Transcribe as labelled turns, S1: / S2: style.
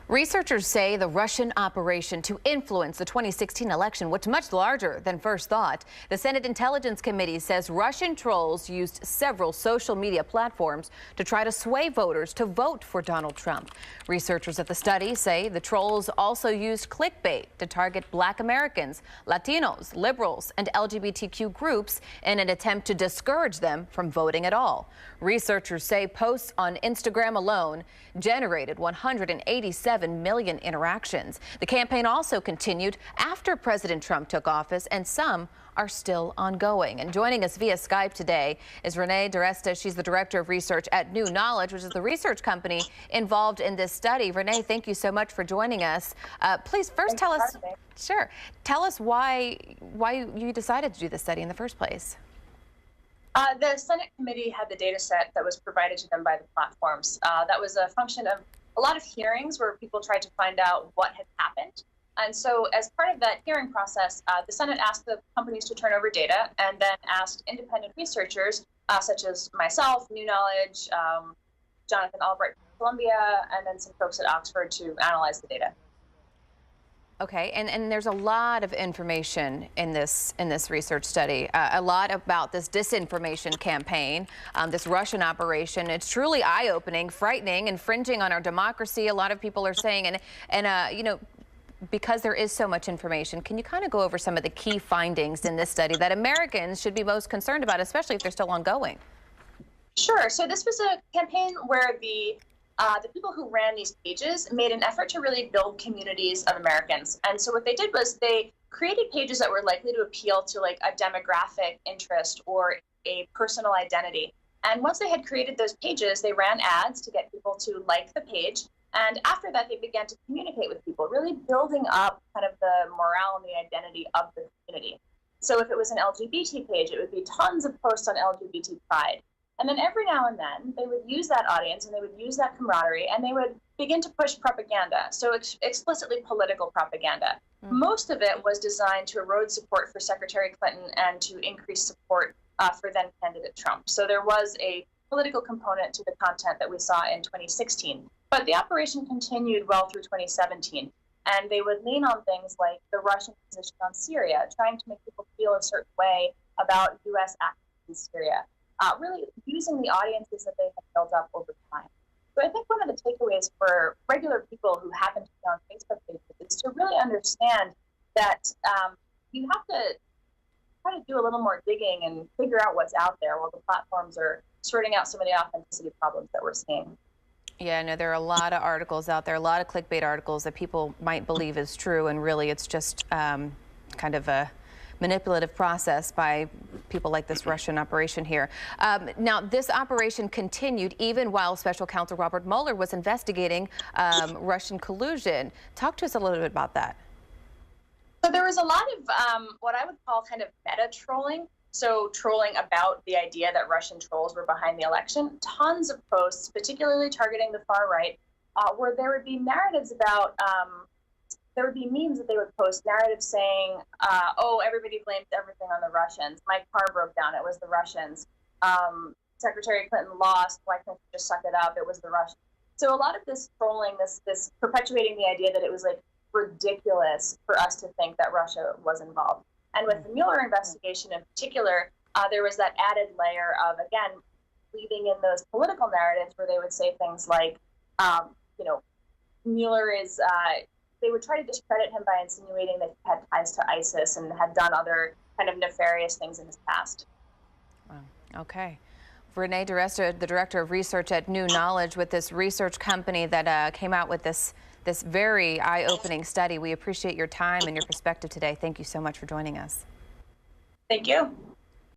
S1: Researchers say the Russian operation to influence the 2016 election was much larger than first thought. The Senate Intelligence Committee says Russian trolls used several social media platforms to try to sway voters to vote for Donald Trump. Researchers at the study say the trolls also used clickbait to target Black Americans, Latinos, liberals, and LGBTQ groups in an attempt to discourage them from voting at all. Researchers say posts on Instagram alone generated 187 million interactions. The campaign also continued after President Trump took office, and some are still ongoing. And joining us via Skype today is Renee DiResta. She's the director of research at New Knowledge, which is the research company involved in this study. Renee, thank you so much for joining us. Please first tell us, tell us why you decided to do this study in the first place.
S2: The Senate committee had the data set that was provided to them by the platforms. That was a function of a lot of hearings where people tried to find out what had happened. And so as part of that hearing process, the Senate asked the companies to turn over data and then asked independent researchers, such as myself, New Knowledge, Jonathan Albright from Columbia, and then some folks at Oxford to analyze the data.
S1: Okay, and there's a lot of information in this research study, a lot about this disinformation campaign, this Russian operation. It's truly eye-opening, frightening, infringing on our democracy. A lot of people are saying, and you know, because there is so much information, can you kind of go over some of the key findings in this study that Americans should be most concerned about, especially if they're still ongoing?
S2: Sure. So this was a campaign where the people who ran these pages made an effort to really build communities of Americans. And so what they did was they created pages that were likely to appeal to like a demographic interest or a personal identity. And once they had created those pages, they ran ads to get people to like the page. And after that, they began to communicate with people, really building up kind of the morale and the identity of the community. So if it was an LGBT page, it would be tons of posts on LGBT pride. And then every now and then, they would use that audience and they would use that camaraderie and they would begin to push propaganda, so explicitly political propaganda. Most of it was designed to erode support for Secretary Clinton and to increase support for then candidate Trump. So there was a political component to the content that we saw in 2016. But the operation continued well through 2017. And they would lean on things like the Russian position on Syria, trying to make people feel a certain way about U.S. actions in Syria. Really using the audiences that they have built up over time. So I think one of the takeaways for regular people who happen to be on Facebook pages is to really understand that you have to try to do a little more digging and figure out what's out there while the platforms are sorting out some of the authenticity problems that we're seeing.
S1: Yeah, no, there are a lot of articles out there, a lot of clickbait articles that people might believe is true, and really it's just kind of a manipulative process by people like this Russian operation here. Now, this operation continued even while Special Counsel Robert Mueller was investigating Russian collusion. Talk to us a little bit about that.
S2: So there was a lot of what I would call kind of meta trolling. So trolling about the idea that Russian trolls were behind the election. Tons of posts, particularly targeting the far right, where there would be narratives about there would be memes that they would post, narratives saying, oh, everybody blames everything on the Russians. My car broke down. It was the Russians. Secretary Clinton lost. Why can't you just suck it up? It was the Russians. So a lot of this trolling, this perpetuating the idea that it was like ridiculous for us to think that Russia was involved. And with the Mueller investigation in particular, there was that added layer of, again, leaving in those political narratives where they would say things like, you know, Mueller is... they would try to discredit him by insinuating that he had ties to ISIS and had done other kind of nefarious things in his past.
S1: Wow. Okay. Renee DiResta, the director of research at New Knowledge, with this research company that came out with this very eye-opening study. We appreciate your time and your perspective today. Thank you so much for joining us.
S2: Thank you.